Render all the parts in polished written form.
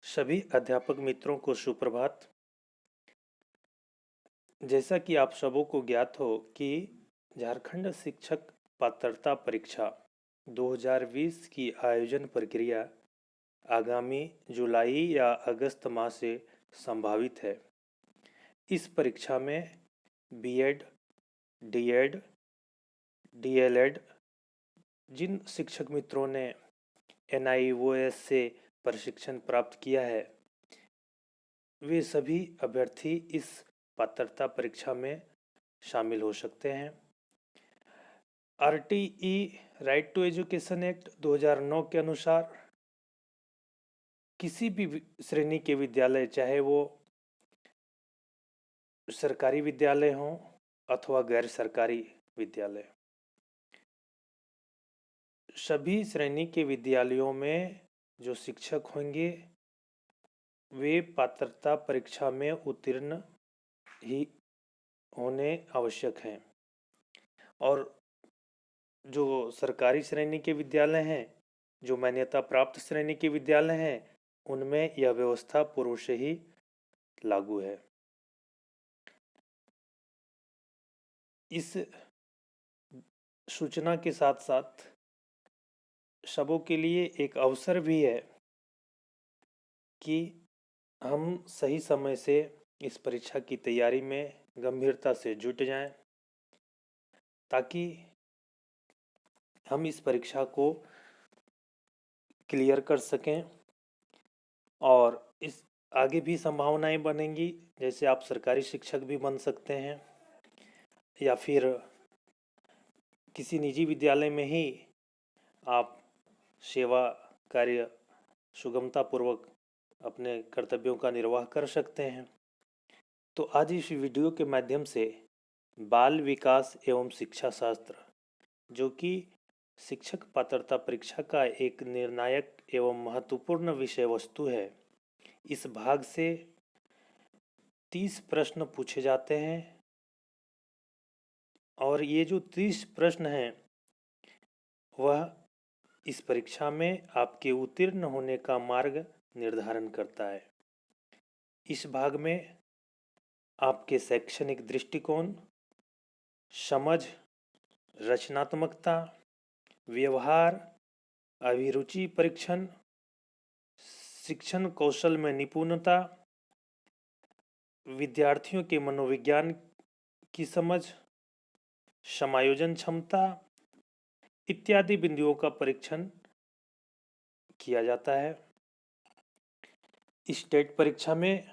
सभी अध्यापक मित्रों को सुप्रभात। जैसा कि आप सबों को ज्ञात हो कि झारखंड शिक्षक पात्रता परीक्षा 2020 की आयोजन प्रक्रिया आगामी जुलाई या अगस्त माह से संभावित है। इस परीक्षा में बीएड, डीएड, डीएलएड जिन शिक्षक मित्रों ने एनआईओएस से प्रशिक्षण प्राप्त किया है वे सभी अभ्यर्थी इस पात्रता परीक्षा में शामिल हो सकते हैं। RTE right to education act 2009 के अनुसार किसी भी श्रेणी के विद्यालय, चाहे वो सरकारी विद्यालय हों अथवा गैर सरकारी विद्यालय, सभी श्रेणी के विद्यालयों में जो शिक्षक होंगे वे पात्रता परीक्षा में उत्तीर्ण ही होने आवश्यक हैं। और जो सरकारी श्रेणी के विद्यालय हैं, जो मान्यता प्राप्त श्रेणी के विद्यालय हैं, उनमें यह व्यवस्था पूर्व से ही लागू है। इस सूचना के साथ साथ सबों के लिए एक अवसर भी है कि हम सही समय से इस परीक्षा की तैयारी में गंभीरता से जुट जाएं, ताकि हम इस परीक्षा को क्लियर कर सकें और इस आगे भी संभावनाएं बनेंगी। जैसे आप सरकारी शिक्षक भी बन सकते हैं या फिर किसी निजी विद्यालय में ही आप सेवा कार्य सुगमतापूर्वक अपने कर्तव्यों का निर्वाह कर सकते हैं। तो आज इस वीडियो के माध्यम से बाल विकास एवं शिक्षा शास्त्र, जो कि शिक्षक पात्रता परीक्षा का एक निर्णायक एवं महत्वपूर्ण विषय वस्तु है, इस भाग से 30 प्रश्न पूछे जाते हैं और ये जो 30 प्रश्न हैं वह इस परीक्षा में आपके उत्तीर्ण होने का मार्ग निर्धारण करता है। इस भाग में आपके शैक्षणिक दृष्टिकोण, समझ, रचनात्मकता, व्यवहार, अभिरुचि परीक्षण, शिक्षण कौशल में निपुणता, विद्यार्थियों के मनोविज्ञान की समझ, समायोजन क्षमता इत्यादि बिंदुओं का परीक्षण किया जाता है। इस टेट परीक्षा में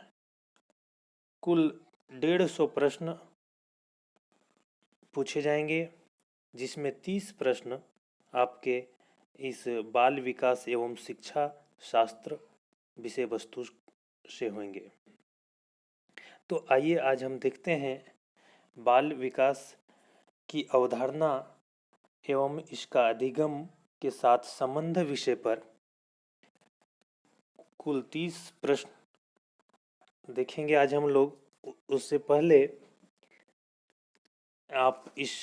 कुल 150 प्रश्न पूछे जाएंगे, जिसमें 30 प्रश्न आपके इस बाल विकास एवं शिक्षा शास्त्र विषय वस्तु से होंगे। तो आइए आज हम देखते हैं बाल विकास की अवधारणा एवं इसका अधिगम के साथ संबंध विषय पर कुल 30 प्रश्न देखेंगे आज हम लोग। उससे पहले आप इस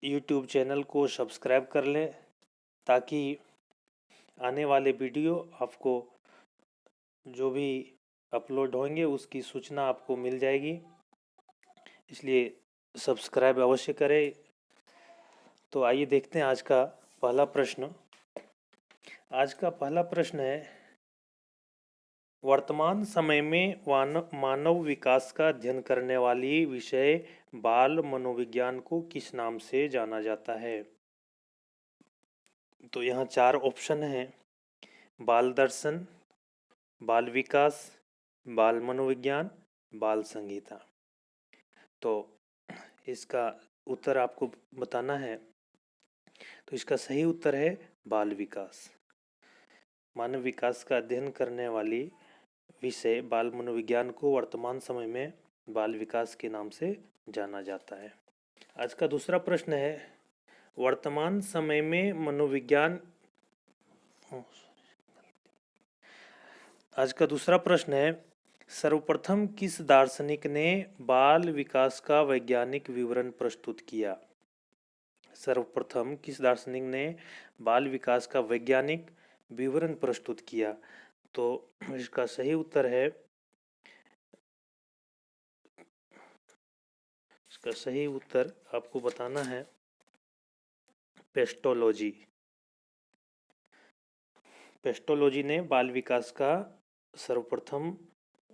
YouTube चैनल को सब्सक्राइब कर लें, ताकि आने वाले वीडियो आपको जो भी अपलोड होंगे उसकी सूचना आपको मिल जाएगी, इसलिए सब्सक्राइब अवश्य करें। तो आइए देखते हैं आज का पहला प्रश्न। आज का पहला प्रश्न है, वर्तमान समय में मानव विकास का अध्ययन करने वाली विषय बाल मनोविज्ञान को किस नाम से जाना जाता है? तो यहाँ 4 ऑप्शन हैं: बाल दर्शन, बाल विकास, बाल मनोविज्ञान, बाल संगीता। तो इसका उत्तर आपको बताना है। तो इसका सही उत्तर है बाल विकास। मानव विकास का अध्ययन करने वाली विषय बाल मनोविज्ञान को वर्तमान समय में बाल विकास के नाम से जाना जाता है। आज का दूसरा प्रश्न है, वर्तमान समय में मनोविज्ञान आज का दूसरा प्रश्न है, सर्वप्रथम किस दार्शनिक ने बाल विकास का वैज्ञानिक विवरण प्रस्तुत किया? सर्वप्रथम किस दार्शनिक ने बाल विकास का वैज्ञानिक विवरण प्रस्तुत किया? तो इसका सही उत्तर है, इसका सही उत्तर आपको बताना है पेस्टोलॉजी। पेस्टोलॉजी ने बाल विकास का सर्वप्रथम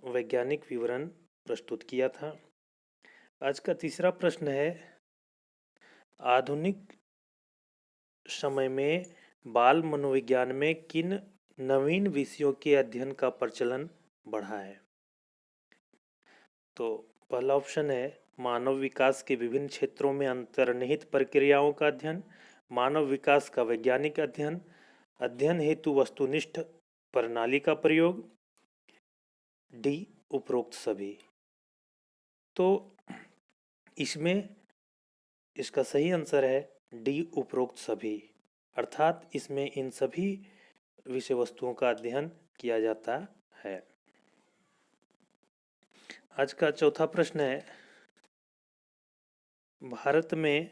वैज्ञानिक विवरण प्रस्तुत किया था। आज का तीसरा प्रश्न है, आधुनिक समय में बाल मनोविज्ञान में किन नवीन विषयों के अध्ययन का प्रचलन बढ़ा है? तो पहला ऑप्शन है मानव विकास के विभिन्न क्षेत्रों में अंतर्निहित प्रक्रियाओं का अध्ययन, मानव विकास का वैज्ञानिक अध्ययन, अध्ययन हेतु वस्तुनिष्ठ प्रणाली का प्रयोग, डी उपरोक्त सभी। तो इसमें इसका सही आंसर है डी उपरोक्त सभी, अर्थात इसमें इन सभी विषय वस्तुओं का अध्ययन किया जाता है। आज का चौथा प्रश्न है, भारत में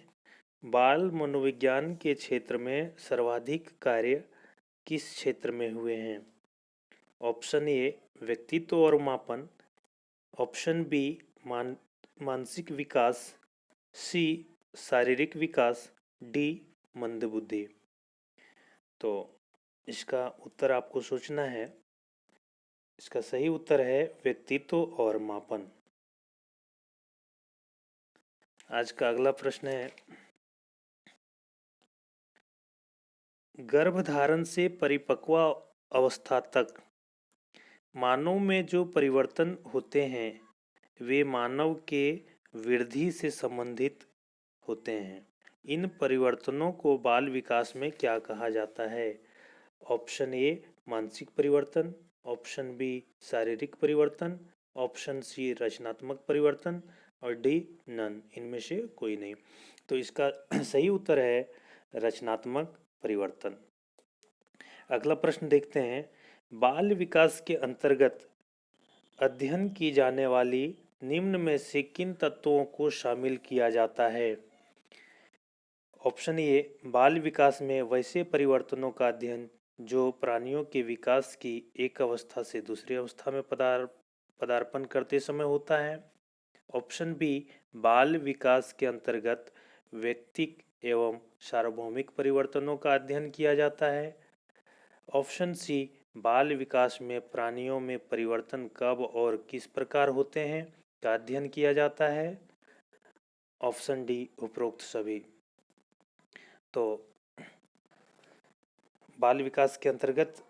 बाल मनोविज्ञान के क्षेत्र में सर्वाधिक कार्य किस क्षेत्र में हुए हैं? ऑप्शन ए व्यक्तित्व और मापन, ऑप्शन बी मानसिक विकास, सी शारीरिक विकास, डी मंदबुद्धि। तो इसका उत्तर आपको सोचना है। इसका सही उत्तर है व्यक्तित्व और मापन। आज का अगला प्रश्न है, गर्भधारण से परिपक्व अवस्था तक मानव में जो परिवर्तन होते हैं वे मानव के वृद्धि से संबंधित होते हैं। इन परिवर्तनों को बाल विकास में क्या कहा जाता है? ऑप्शन ए मानसिक परिवर्तन, ऑप्शन बी शारीरिक परिवर्तन, ऑप्शन सी रचनात्मक परिवर्तन और डी नन, इनमें से कोई नहीं। तो इसका सही उत्तर है रचनात्मक परिवर्तन। अगला प्रश्न देखते हैं, बाल विकास के अंतर्गत अध्ययन की जाने वाली निम्न में से किन तत्वों को शामिल किया जाता है? ऑप्शन ए बाल विकास में वैसे परिवर्तनों का अध्ययन जो प्राणियों के विकास की एक अवस्था से दूसरी अवस्था में पदार्पण करते समय होता है। ऑप्शन बी बाल विकास के अंतर्गत व्यक्तिक एवं सार्वभौमिक परिवर्तनों का अध्ययन किया जाता है। ऑप्शन सी बाल विकास में प्राणियों में परिवर्तन कब और किस प्रकार होते हैं का अध्ययन किया जाता है। ऑप्शन डी उपरोक्त सभी। तो बाल विकास के अंतर्गत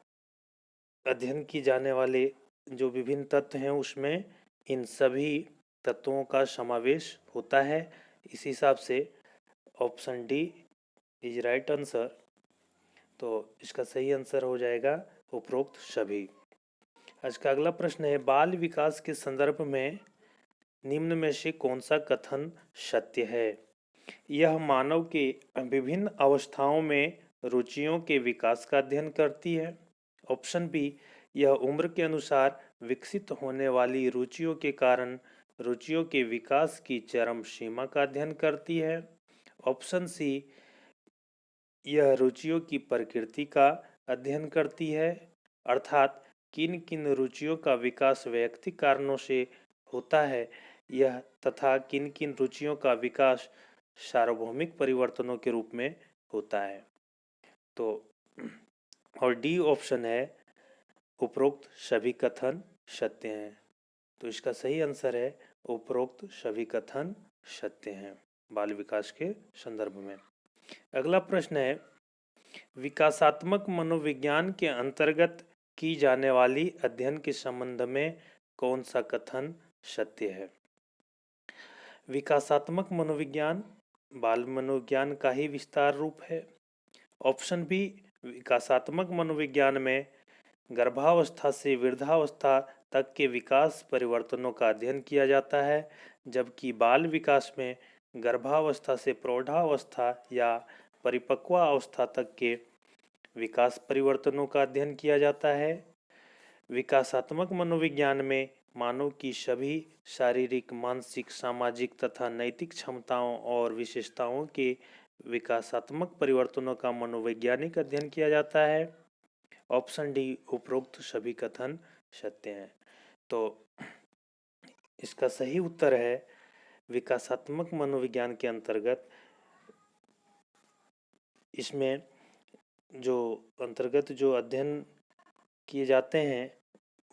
अध्ययन की जाने वाले जो विभिन्न तत्व हैं उसमें इन सभी तत्वों का समावेश होता है। इस हिसाब से option D is right answer. तो इसका सही आंसर हो जाएगा उपरोक्त सभी। आज का अगला प्रश्न है, बाल विकास के संदर्भ में निम्न में से कौन सा कथन सत्य है? यह मानव के विभिन्न अवस्थाओं में रुचियों के विकास का अध्ययन करती है। ऑप्शन बी यह उम्र के अनुसार विकसित होने वाली रुचियों के कारण रुचियों के विकास की चरम सीमा का अध्ययन करती है। ऑप्शन सी यह रुचियों की प्रकृति का अध्ययन करती है, अर्थात किन किन रुचियों का विकास वैयक्तिक कारणों से होता है यह, तथा किन किन रुचियों का विकास सार्वभौमिक परिवर्तनों के रूप में होता है। तो और डी ऑप्शन है उपरोक्त सभी कथन सत्य हैं। तो इसका सही आंसर है उपरोक्त सभी कथन सत्य हैं बाल विकास के संदर्भ में। अगला प्रश्न है, विकासात्मक मनोविज्ञान के अंतर्गत की जाने वाली अध्ययन के संबंध में कौन सा कथन सत्य है? विकासात्मक मनोविज्ञान बाल मनोविज्ञान का ही विस्तार रूप है। ऑप्शन बी विकासात्मक मनोविज्ञान में गर्भावस्था से वृद्धावस्था तक के विकास परिवर्तनों का अध्ययन किया जाता है, जबकि बाल विकास में गर्भावस्था से प्रौढ़ावस्था या परिपक्वावस्था तक के विकास परिवर्तनों का अध्ययन किया जाता है। विकासात्मक मनोविज्ञान में मानव की सभी शारीरिक, मानसिक, सामाजिक तथा नैतिक क्षमताओं और विशेषताओं के विकासात्मक परिवर्तनों का मनोवैज्ञानिक अध्ययन किया जाता है। ऑप्शन डी उपरोक्त सभी कथन सत्य हैं। तो इसका सही उत्तर है विकासात्मक मनोविज्ञान के अंतर्गत इसमें जो अध्ययन किए जाते हैं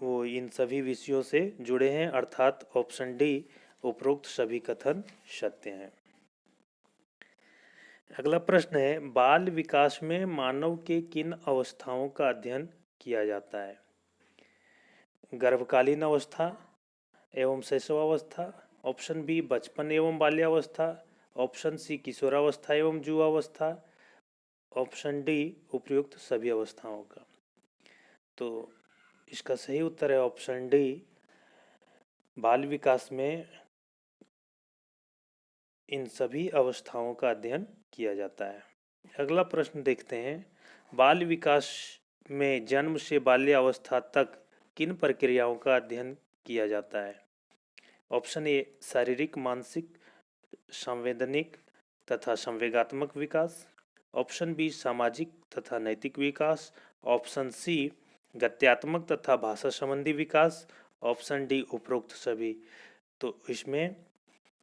वो इन सभी विषयों से जुड़े हैं, अर्थात ऑप्शन डी उपरोक्त सभी कथन सत्य हैं। अगला प्रश्न है बाल विकास में मानव के किन अवस्थाओं का अध्ययन किया जाता है? गर्भकालीन अवस्था एवं शैशवावस्था, ऑप्शन बी बचपन एवं बाल्यावस्था, ऑप्शन सी किशोरावस्था एवं युवावस्था, ऑप्शन डी उपयुक्त सभी अवस्थाओं का। तो इसका सही उत्तर है ऑप्शन डी बाल विकास में इन सभी अवस्थाओं का अध्ययन किया जाता है। अगला प्रश्न देखते हैं बाल विकास में जन्म से बाल्यावस्था तक किन प्रक्रियाओं का अध्ययन किया जाता है? ऑप्शन ए शारीरिक, मानसिक, संवैधानिक तथा संवेगात्मक विकास, ऑप्शन बी सामाजिक तथा नैतिक विकास, ऑप्शन सी गत्यात्मक तथा भाषा संबंधी विकास, ऑप्शन डी उपरोक्त सभी। तो इसमें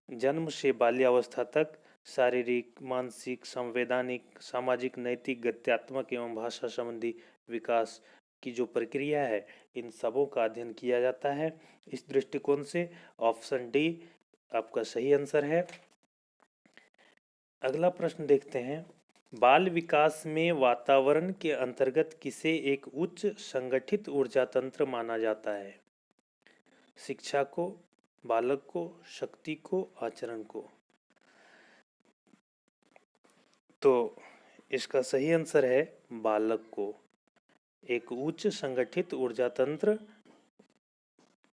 जन्म से बाल्यावस्था तक शारीरिक, मानसिक, संवैधानिक, सामाजिक, नैतिक, गत्यात्मक एवं भाषा संबंधी विकास की जो प्रक्रिया है इन सबों का अध्ययन किया जाता है। इस दृष्टिकोण से ऑप्शन डी आपका सही आंसर है। अगला प्रश्न देखते हैं बाल विकास में वातावरण के अंतर्गत किसे एक उच्च संगठित ऊर्जा तंत्र माना जाता है? शिक्षा को, बालक को, शक्ति को, आचरण को। तो इसका सही आंसर है बालक को। एक उच्च संगठित ऊर्जा तंत्र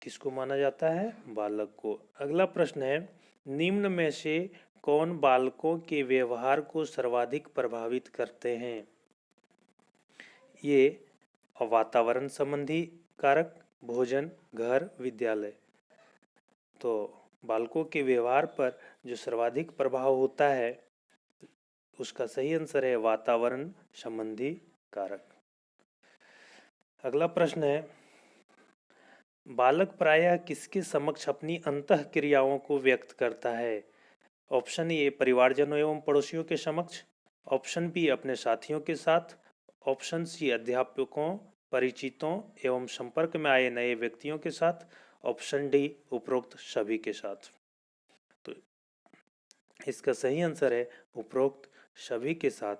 किसको माना जाता है? बालक को। अगला प्रश्न है निम्न में से कौन बालकों के व्यवहार को सर्वाधिक प्रभावित करते हैं? ये वातावरण संबंधी कारक, भोजन, घर, विद्यालय। तो बालकों के व्यवहार पर जो सर्वाधिक प्रभाव होता है उसका सही आंसर है वातावरण संबंधी कारक। अगला प्रश्न है बालक प्रायः किसके समक्ष अपनी अंतः क्रियाओं को व्यक्त करता है? ऑप्शन ए परिवारजनों एवं पड़ोसियों के समक्ष, ऑप्शन बी अपने साथियों के साथ, ऑप्शन सी अध्यापकों, परिचितों एवं संपर्क में आए नए व्यक्तियों के साथ, ऑप्शन डी उपरोक्त सभी के साथ। तो इसका सही आंसर है उपरोक्त सभी के साथ,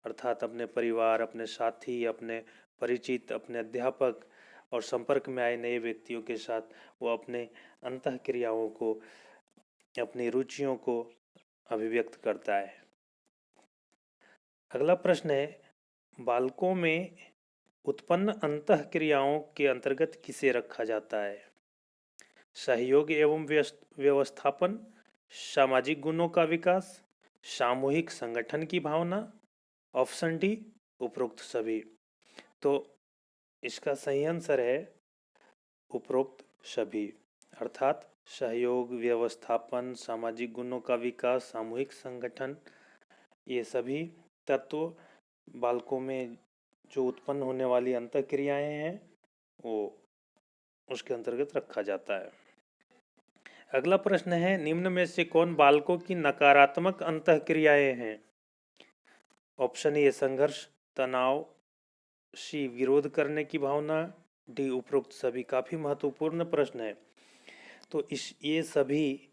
अर्थात अपने परिवार, अपने साथी, अपने परिचित, अपने अध्यापक और संपर्क में आए नए व्यक्तियों के साथ वो अपने अंतः क्रियाओं को, अपनी रुचियों को अभिव्यक्त करता है। अगला प्रश्न है बालकों में उत्पन्न अंतः क्रियाओं के अंतर्गत किसे रखा जाता है? सहयोग एवं व्यवस्थापन, सामाजिक गुणों का विकास, सामूहिक संगठन की भावना, ऑप्शन डी उपरोक्त सभी। तो इसका सही आंसर है उपरोक्त सभी, अर्थात सहयोग, व्यवस्थापन, सामाजिक गुणों का विकास, सामूहिक संगठन, ये सभी तत्व बालकों में जो उत्पन्न होने वाली अंतःक्रियाएं हैं वो उसके अंतर्गत रखा जाता है। अगला प्रश्न है निम्न में से कौन बालकों की नकारात्मक अंतःक्रियाएं हैं? ऑप्शन ए संघर्ष, तनाव, सी विरोध करने की भावना, डी उपरोक्त सभी। काफी महत्वपूर्ण प्रश्न है। तो ये सभी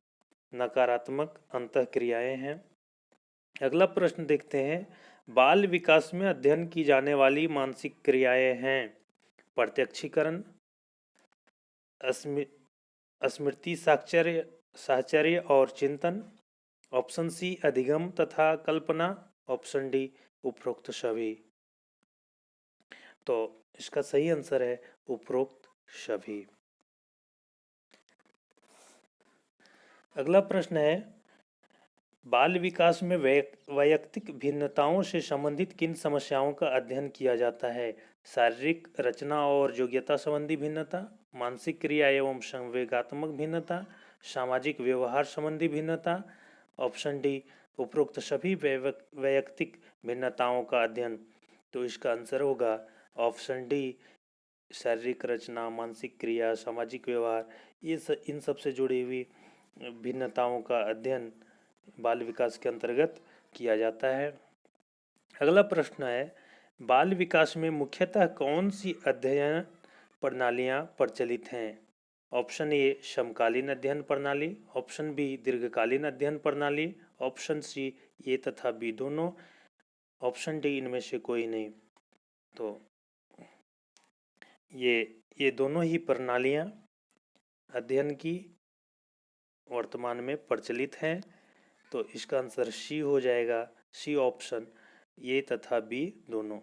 नकारात्मक अंतःक्रियाएं हैं। अगला प्रश्न देखते हैं बाल विकास में अध्ययन की जाने वाली मानसिक क्रियाएं हैं प्रत्यक्षीकरण, स्मृति, साहचर्य और चिंतन, ऑप्शन सी अधिगम तथा कल्पना, ऑप्शन डी उपरोक्त सभी। तो इसका सही आंसर है उपरोक्त सभी। अगला प्रश्न है बाल विकास में वैयक्तिक भिन्नताओं से संबंधित किन समस्याओं का अध्ययन किया जाता है? शारीरिक रचना और योग्यता संबंधी भिन्नता, मानसिक क्रिया एवं संवेगात्मक भिन्नता, सामाजिक व्यवहार संबंधी भिन्नता, ऑप्शन डी उपरोक्त सभी वैयक्तिक भिन्नताओं का अध्ययन। तो इसका आंसर होगा ऑप्शन डी शारीरिक रचना, मानसिक क्रिया, सामाजिक व्यवहार, इन सब से जुड़ी हुई भिन्नताओं का अध्ययन बाल विकास के अंतर्गत किया जाता है। अगला प्रश्न है, बाल विकास में मुख्यतः कौन सी अध्ययन प्रणालियां प्रचलित हैं? ऑप्शन ए समकालीन अध्ययन प्रणाली, ऑप्शन बी दीर्घकालीन अध्ययन प्रणाली, ऑप्शन सी ए तथा बी दोनों, ऑप्शन डी इनमें से कोई नहीं। तो ये दोनों ही प्रणालियां अध्ययन की वर्तमान में प्रचलित हैं। तो इसका आंसर सी हो जाएगा, सी ऑप्शन, ए तथा बी दोनों।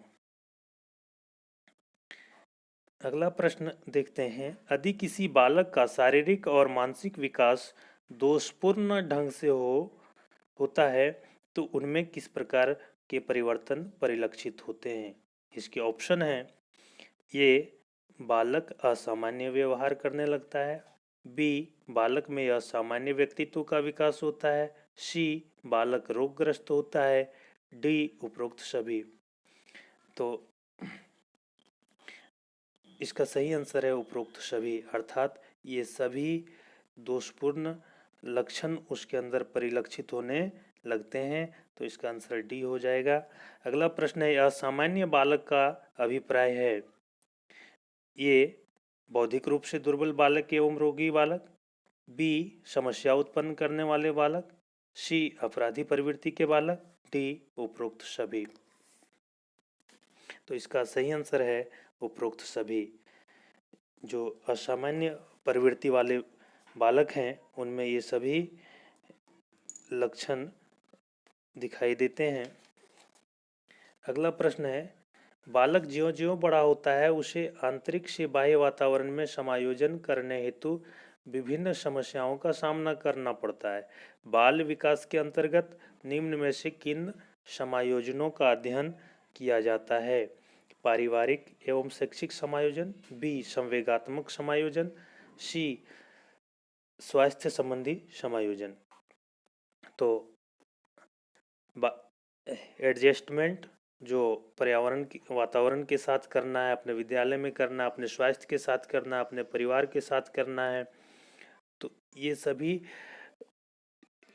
अगला प्रश्न देखते हैं, यदि किसी बालक का शारीरिक और मानसिक विकास दोषपूर्ण ढंग से होता है तो उनमें किस प्रकार के परिवर्तन परिलक्षित होते हैं? इसके ऑप्शन हैं, ए बालक असामान्य व्यवहार करने लगता है, बी बालक में असामान्य व्यक्तित्व का विकास होता है, सी बालक रोगग्रस्त होता है, डी उपरोक्त सभी। तो इसका सही आंसर है उपरोक्त सभी, अर्थात ये सभी दोषपूर्ण लक्षण उसके अंदर परिलक्षित होने लगते हैं। तो इसका आंसर डी हो जाएगा। अगला प्रश्न है, असामान्य बालक का अभिप्राय है, ये बौद्धिक रूप से दुर्बल बालक एवं रोगी बालक, बी समस्या उत्पन्न करने वाले बालक, सी अपराधी प्रवृत्ति के बालक, डी उपरोक्त सभी। तो इसका सही आंसर है उपरोक्त सभी। जो असामान्य प्रवृत्ति वाले बालक हैं उनमें ये सभी लक्षण दिखाई देते हैं। अगला प्रश्न है, बालक ज्यों-ज्यों बड़ा होता है उसे आंतरिक से बाह्य वातावरण में समायोजन करने हेतु विभिन्न समस्याओं का सामना करना पड़ता है। बाल विकास के अंतर्गत निम्न में से किन समायोजनों का अध्ययन किया जाता है? पारिवारिक एवं शैक्षिक समायोजन, बी संवेगात्मक समायोजन, सी स्वास्थ्य संबंधी समायोजन। तो एडजस्टमेंट जो पर्यावरण वातावरण के साथ करना है, अपने विद्यालय में करना है, अपने स्वास्थ्य के साथ करना है, अपने परिवार के साथ करना है, तो ये सभी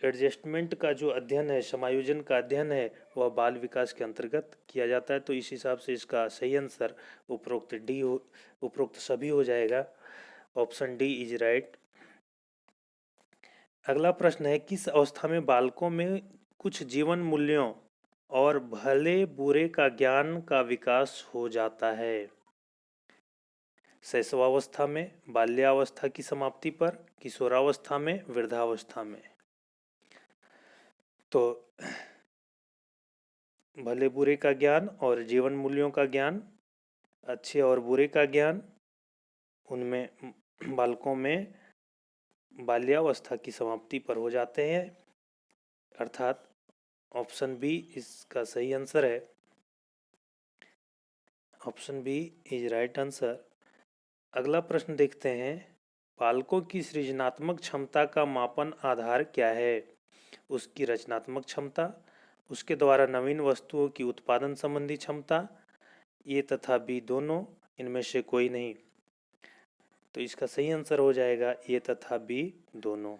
एडजस्टमेंट का जो अध्ययन है, समायोजन का अध्ययन है, वह बाल विकास के अंतर्गत किया जाता है। तो इस हिसाब से इसका सही आंसर उपरोक्त सभी हो जाएगा। Option D is right. अगला प्रश्न है, किस अवस्था में बालकों में कुछ जीवन मूल्यों और भले बुरे का ज्ञान का विकास हो जाता है? शैशवावस्था में, बाल्यावस्था की समाप्ति पर, किशोरावस्था में, वृद्धावस्था में? तो भले बुरे का ज्ञान और जीवन मूल्यों का ज्ञान, अच्छे और बुरे का ज्ञान, उनमें बालकों में बाल्यावस्था की समाप्ति पर हो जाते हैं, अर्थात ऑप्शन बी इसका सही आंसर है। Option B is right answer. अगला प्रश्न देखते हैं, बालकों की सृजनात्मक क्षमता का मापन आधार क्या है? उसकी रचनात्मक क्षमता, उसके द्वारा नवीन वस्तुओं की उत्पादन संबंधी क्षमता, ए तथा बी दोनों, इनमें से कोई नहीं। तो इसका सही आंसर हो जाएगा ए तथा बी दोनों।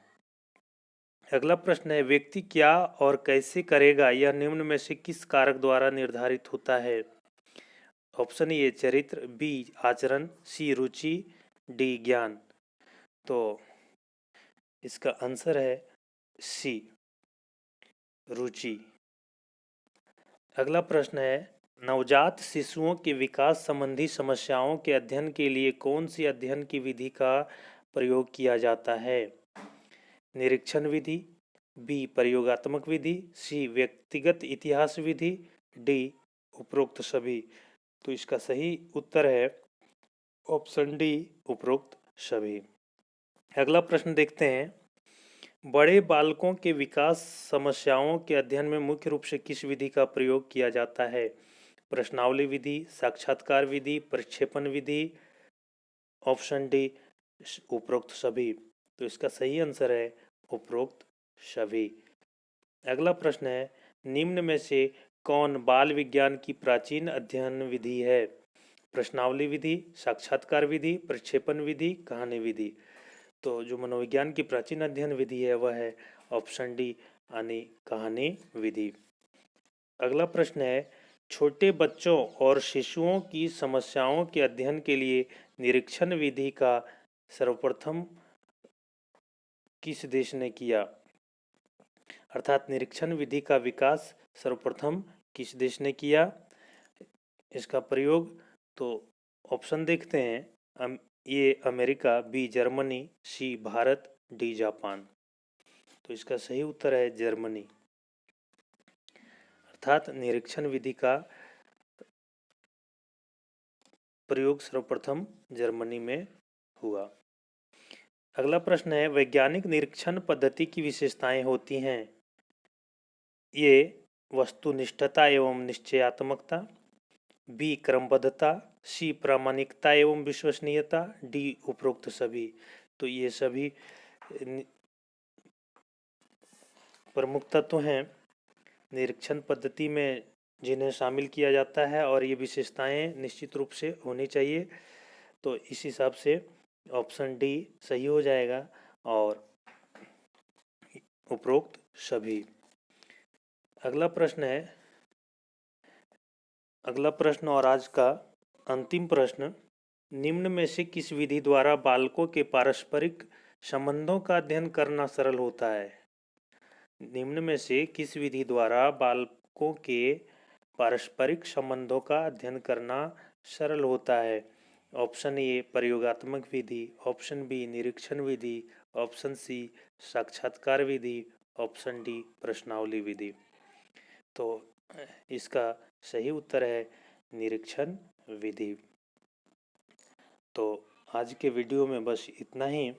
अगला प्रश्न है, व्यक्ति क्या और कैसे करेगा यह निम्न में से किस कारक द्वारा निर्धारित होता है? ऑप्शन ए चरित्र, बी आचरण, सी रुचि, डी ज्ञान। तो इसका आंसर है सी रुचि। अगला प्रश्न है, नवजात शिशुओं के विकास संबंधी समस्याओं के अध्ययन के लिए कौन सी अध्ययन की विधि का प्रयोग किया जाता है? निरीक्षण विधि, बी प्रयोगात्मक विधि, सी व्यक्तिगत इतिहास विधि, डी उपरोक्त सभी। तो इसका सही उत्तर है ऑप्शन डी उपरोक्त सभी। अगला प्रश्न देखते हैं, बड़े बालकों के विकास समस्याओं के अध्ययन में मुख्य रूप से किस विधि का प्रयोग किया जाता है? प्रश्नावली विधि, साक्षात्कार विधि, प्रक्षेपण विधि, ऑप्शन डी उपरोक्त सभी। तो इसका सही आंसर है उपरोक्त सभी। अगला प्रश्न है, निम्न में से कौन बाल विज्ञान की प्राचीन अध्ययन विधि है? प्रश्नावली विधि, साक्षात्कार विधि, प्रक्षेपण विधि, कहानी विधि। तो जो मनोविज्ञान की प्राचीन अध्ययन विधि है वह है ऑप्शन डी यानी कहानी विधि। अगला प्रश्न है, छोटे बच्चों और शिशुओं की समस्याओं के अध्ययन के लिए निरीक्षण विधि का सर्वप्रथम किस देश ने किया? अर्थात निरीक्षण विधि का विकास सर्वप्रथम किस देश ने किया? इसका प्रयोग तो ऑप्शन देखते हैं, A America, B Germany, C Bharat, D Japan. तो इसका सही उत्तर है जर्मनी। अर्थात निरीक्षण विधि का प्रयोग सर्वप्रथम जर्मनी में हुआ। अगला प्रश्न है, वैज्ञानिक निरीक्षण पद्धति की विशेषताएं होती हैं। ये वस्तुनिष्ठता एवं निश्चयात्मकता, बी क्रमबद्धता, सी प्रामाणिकता एवं विश्वसनीयता, डी उपरोक्त सभी। तो ये सभी प्रमुख तत्व हैं निरीक्षण पद्धति में जिन्हें शामिल किया जाता है और ये विशेषताएं निश्चित रूप से होनी चाहिए। तो इस हिसाब से ऑप्शन डी सही हो जाएगा और उपरोक्त सभी। अगला प्रश्न और आज का अंतिम प्रश्न, निम्न में से किस विधि द्वारा बालकों के पारस्परिक संबंधों का अध्ययन करना सरल होता है? निम्न में से किस विधि द्वारा बालकों के पारस्परिक संबंधों का अध्ययन करना सरल होता है? ऑप्शन ए प्रयोगात्मक विधि, ऑप्शन बी निरीक्षण विधि, ऑप्शन सी साक्षात्कार विधि, ऑप्शन डी प्रश्नावली विधि। तो इसका सही उत्तर है निरीक्षण विधि। तो आज के वीडियो में बस इतना ही।